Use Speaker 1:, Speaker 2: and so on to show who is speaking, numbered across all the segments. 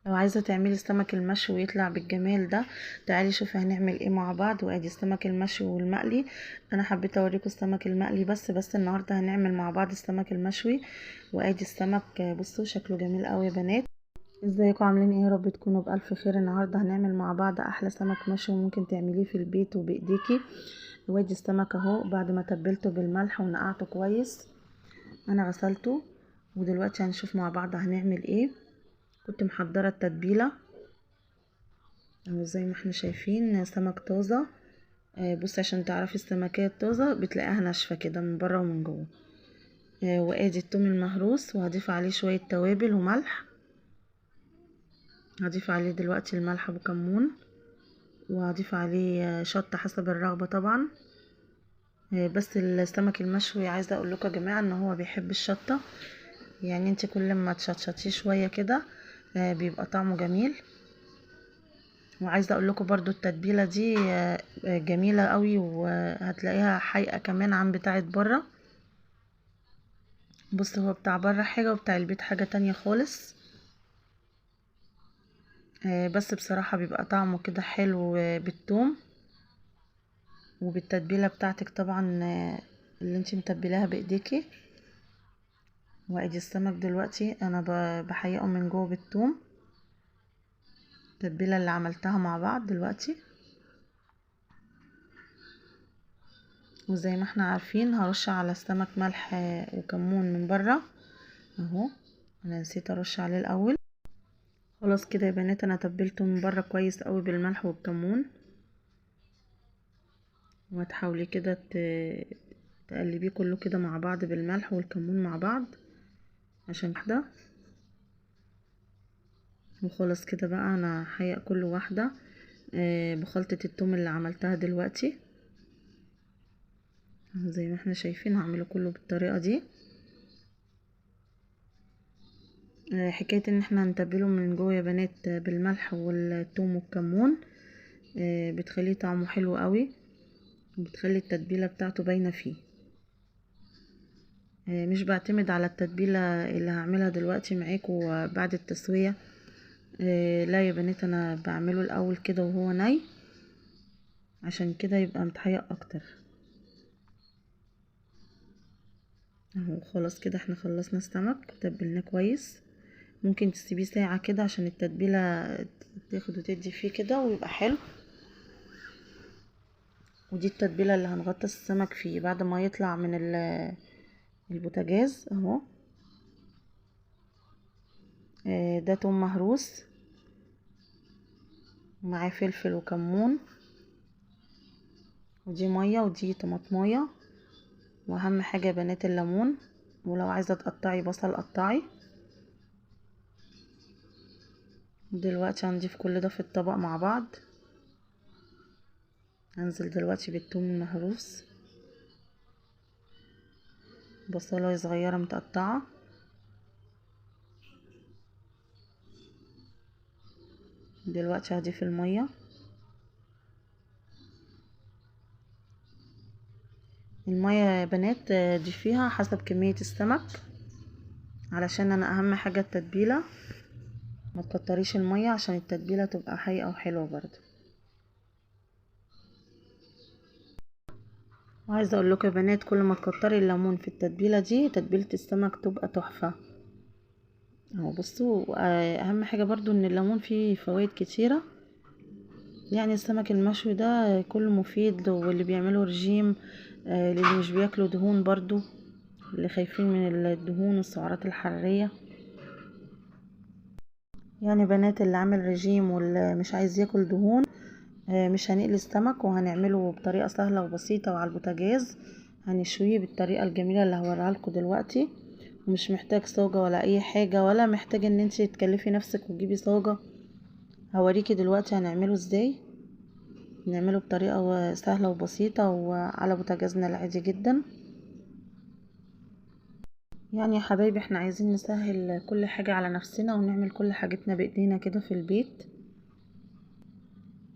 Speaker 1: لو عايزة تعملي السمك المشوي ويطلع بالجمال ده، تعالي شوفي هنعمل ايه مع بعض. وادي السمك المشوي والمقلي. انا حبيت اوريكم السمك المقلي بس النهارده هنعمل مع بعض السمك المشوي. وادي السمك، بصوا شكله جميل قوي يا بنات. ازيكم عاملين ايه؟ يا رب تكونوا بالف خير. النهارده هنعمل مع بعض احلى سمك مشوي ممكن تعمليه في البيت وبايديكي. وادي السمك اهو بعد ما تبلته بالملح ونقعته كويس، انا غسلته. ودلوقتي هنشوف مع بعض هنعمل ايه. كنت محضره التتبيله اهو زي ما احنا شايفين، سمك طازه. بص عشان تعرفي السمكية الطازة بتلاقيها ناشفة كده من بره ومن جوه. وادي التوم المهروس، وهضيف عليه شوية توابل وملح. هضيف عليه دلوقتي الملح وكمون، وهضيف عليه شطة حسب الرغبة طبعا. بس السمك المشوي عايزة اقول لكم يا جماعة ان هو بيحب الشطة، يعني انت كل ما تشطشطيه شوية كده بيبقى طعمه جميل. وعايزه اقول لكم برضو التتبيله دي جميله قوي، وهتلاقيها حقيقه كمان عن بتاعه بره. بص هو بتاع بره حاجه وبتاع البيت حاجه تانية خالص. بس بصراحه بيبقى طعمه كده حلو بالثوم وبالتتبيله بتاعتك طبعا، اللي انتي متبلاها بايديكي. وادي السمك دلوقتي انا بحيقه من جوه بالثوم، التتبيله اللي عملتها مع بعض دلوقتي. وزي ما احنا عارفين هرش على السمك ملح وكمون من بره اهو. انا نسيت ارش عليه الاول. خلاص كده يا بنات انا تبلته من بره كويس قوي بالملح والكمون. وهتحاولي كده تقلبيه كله كده مع بعض بالملح والكمون مع بعض عشان كده. وخلاص كده بقى انا هحيق كل واحده بخلطه التوم اللي عملتها دلوقتي زي ما احنا شايفين. هعمله كله بالطريقه دي. حكايه ان احنا نتبله من جوه يا بنات بالملح والثوم والكمون بتخليه طعمه حلو قوي، وبتخلي التتبيله بتاعته باينه فيه. مش بعتمد على التتبيله اللي هعملها دلوقتي معاكم بعد التسويه. لا يا بنات انا بعمله الاول كده وهو ني، عشان كده يبقى متحيق اكتر اهو. خلاص كده احنا خلصنا السمك وتبلناه كويس. ممكن تسيبيه ساعة كده عشان التتبيلة تاخد وتدي فيه كده ويبقى حلو. ودي التتبيلة اللي هنغطس السمك فيه بعد ما يطلع من البوتاجاز اهو. ده توم مهروس ومعاه فلفل وكمون، ودي مية ودي طماطمية، واهم حاجة يا بنات الليمون. ولو عايزة تقطعي بصل قطعي. دلوقتي هنضيف كل ده في الطبق مع بعض. هنزل دلوقتي بالثوم المهروس، بصلاية صغيرة متقطعة، دلوقتي هضيف المية. المية يا بنات ضيفيها حسب كمية السمك، علشان انا اهم حاجة التتبيلة. ما تكتريش المية عشان التتبيلة تبقى حقيقة وحلوة برضو. وعايزة اقول لكم يا بنات كل ما تكتري الليمون في التتبيلة دي تتبيلة السمك تبقى تحفة اهو. بصوا اهم حاجة برضو ان الليمون فيه فوائد كتيرة، يعني السمك المشوي ده كله مفيد. واللي بيعملوا رجيم، اللي مش بياكلوا دهون برضو، اللي خايفين من الدهون والسعرات الحرارية، يعني بنات اللي عامل رجيم واللي مش عايز ياكل دهون، مش هنقلي السمك وهنعمله بطريقة سهلة وبسيطة وعلى البوتاجاز. هنشويه بالطريقة الجميلة اللي هوريها لكم دلوقتي. ومش محتاج صاجة ولا اي حاجة، ولا محتاج ان انت تكلفي نفسك وتجيبي صاجة. هوريكي دلوقتي هنعمله ازاي. نعمله بطريقة سهلة وبسيطة وعلى بوتاجازنا العادي جدا. يعني يا حبايبي احنا عايزين نسهل كل حاجة على نفسنا ونعمل كل حاجتنا بايدينا كده في البيت.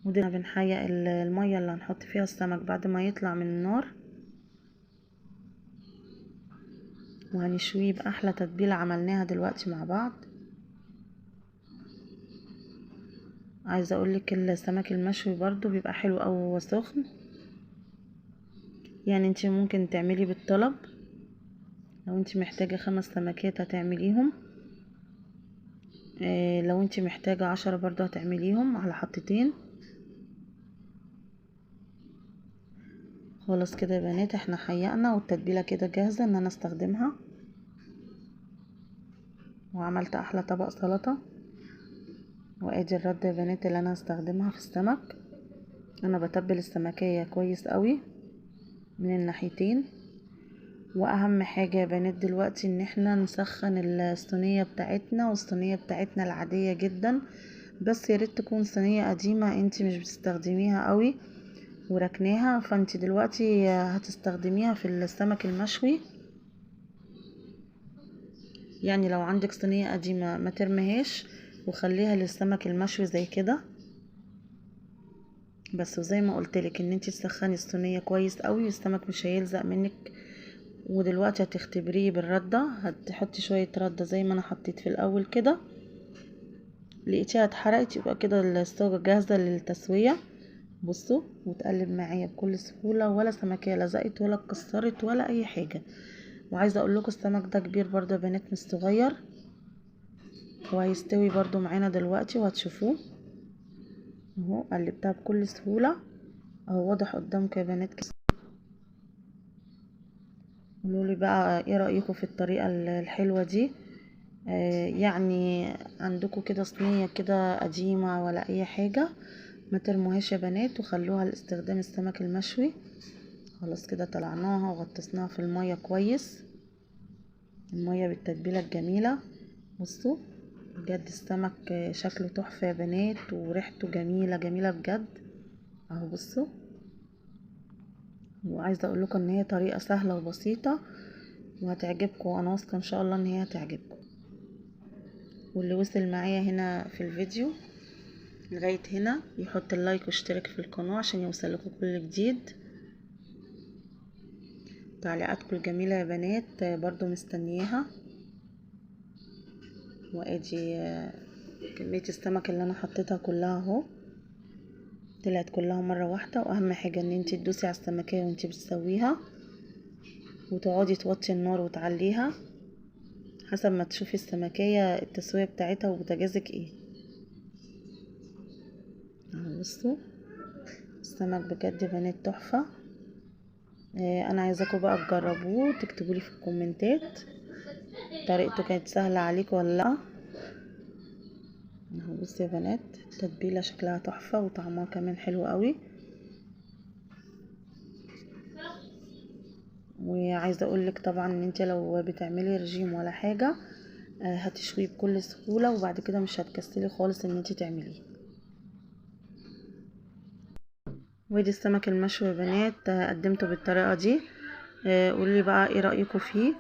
Speaker 1: ودينا بنحيق المية اللي هنحط فيها السمك بعد ما يطلع من النار، وهنشويه بأحلى تتبيلة عملناها دلوقتي مع بعض. عايزه اقولك السمك المشوي برضو بيبقى حلو اوي وهو سخن، يعني انتي ممكن تعملي بالطلب، لو انتي محتاجة 5 سمكات هتعمليهم، لو انتي محتاجة 10 برضو هتعمليهم على حطتين. خلاص كده يا بنات احنا حيقنا والتتبيلة كده جاهزة ان انا استخدمها، وعملت احلى طبق سلطة. وادي الرد يا بنات اللي انا هستخدمها في السمك. انا بتبل السمكية كويس قوي من الناحيتين. واهم حاجة يا بنات دلوقتي ان احنا نسخن الصينية بتاعتنا، والصينية بتاعتنا العادية جدا، بس ياريت تكون صينية قديمة انتي مش بتستخدميها قوي وركناها، فانتي دلوقتي هتستخدميها في السمك المشوي. يعني لو عندك صينية قديمة ما ترميهاش وخليها للسمك المشوي زي كده بس. وزي ما قلتلك ان انتي تسخني الصينية كويس قوي والسمك مش هيلزق منك. ودلوقتي هتختبريه بالردة، هتحطي شوية ردة زي ما انا حطيت في الاول كده، لقيتيها اتحرقت يبقى كده الصاجة جاهزة للتسوية. بصوا وتقلب معايا بكل سهولة، ولا سمكية لزقت ولا اتكسرت ولا اي حاجة. وعايزة اقول لكم السمك ده كبير برضه يا بنات مش صغير، وهيستوي برضه معانا دلوقتي وهتشوفوه اهو. قلبتها بكل سهولة اهو، واضح قدامكم يا بنات كده. قولولي بقى ايه رأيكم في الطريقة الحلوة دي. يعني عندكم كده صينية كده قديمة ولا اي حاجة ما ترموهاش يا بنات، وخلوها لاستخدام السمك المشوي. خلاص كده طلعناها وغطسناها في المية كويس، المية بالتتبيلة الجميلة. بصوا بجد السمك شكله تحفة يا بنات، وريحته جميلة جميلة بجد اهو. بصوا وعايزة اقول لكم ان هي طريقة سهلة وبسيطة وهتعجبكم، وانا واثقة ان شاء الله ان هي هتعجبكم. واللي وصل معايا هنا في الفيديو لغاية هنا يحط اللايك واشترك في القناة عشان يوصلكوا كل جديد. تعليقاتكم الجميلة يا بنات برضو مستنياها. وادي كمية السمك اللي انا حطيتها كلها اهو، طلعت كلها مرة واحدة. واهم حاجة ان انتي تدوسي على السمكية وانتي بتسويها، وتقعدي توطي النار وتعليها حسب ما تشوفي السمكية التسوية بتاعتها وبوتجازك ايه اهو. بصوا السمك بجد يا بنات تحفة. انا عايزاكم بقى تجربوه وتكتبولي في الكومنتات طريقته كانت سهلة عليكم ولا لا اهو. بصوا يا بنات التتبيلة شكلها تحفة وطعمها كمان حلو قوي. وعايزة اقولك طبعا ان انت لو بتعملي رجيم ولا حاجة هتشويه بكل سهولة، وبعد كده مش هتكسلي خالص ان انت تعمليه. ودي السمك المشوي يا بنات قدمته بالطريقة دي. قولي بقى ايه رأيكم فيه.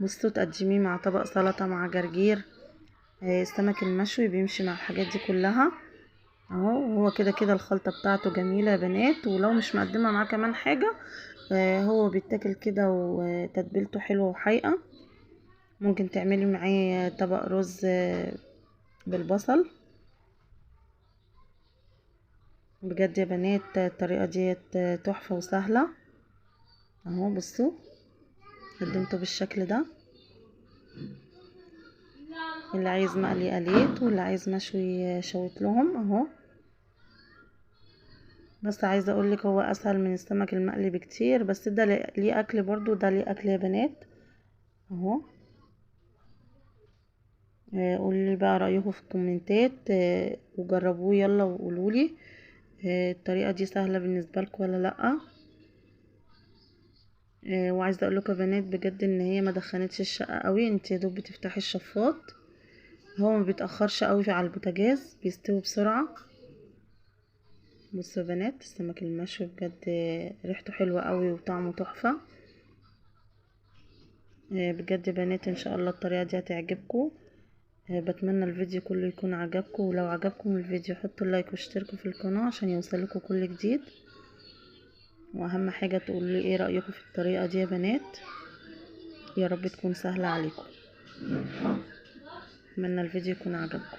Speaker 1: بصوا تقدميه مع طبق سلطة مع جرجير. السمك المشوي بيمشي مع الحاجات دي كلها اهو. هو كده كده الخلطة بتاعته جميلة يا بنات، ولو مش مقدمة معاه كمان حاجة هو بيتاكل كده وتتبيلته حلوة وحقيقة. ممكن تعملي معاه طبق رز بالبصل. بجد يا بنات الطريقة ديت تحفة وسهلة اهو. بصوا قدمته بالشكل ده، اللي عايز مقلي قليت واللي عايز مشوي شويت لهم اهو. بس عايزه اقولك هو اسهل من السمك المقلي بكتير، بس ده ليه اكل برضو، ده ليه اكل يا بنات اهو. قولي بقى رايكم في الكومنتات وجربوه يلا وقولولي الطريقه دي سهله بالنسبه لكم ولا لا. وعايزه اقول لكم يا بنات بجد ان هي ما دخنتش الشقه قوي، انت يا دوب بتفتحي الشفاط، هو ما بيتاخرش قوي على البوتاجاز بيستوي بسرعه. بصوا يا بنات السمك المشوي بجد ريحته حلوه قوي وطعمه تحفه. بجد يا بنات ان شاء الله الطريقه دي هتعجبكم. بتمنى الفيديو كله يكون عجبكم، ولو عجبكم الفيديو حطوا لايك واشتركوا في القناه عشان يوصلكوا كل جديد. واهم حاجه تقولوا لي ايه رايكم في الطريقه دي يا بنات، يا رب تكون سهله عليكم. اتمنى الفيديو يكون عجبكم.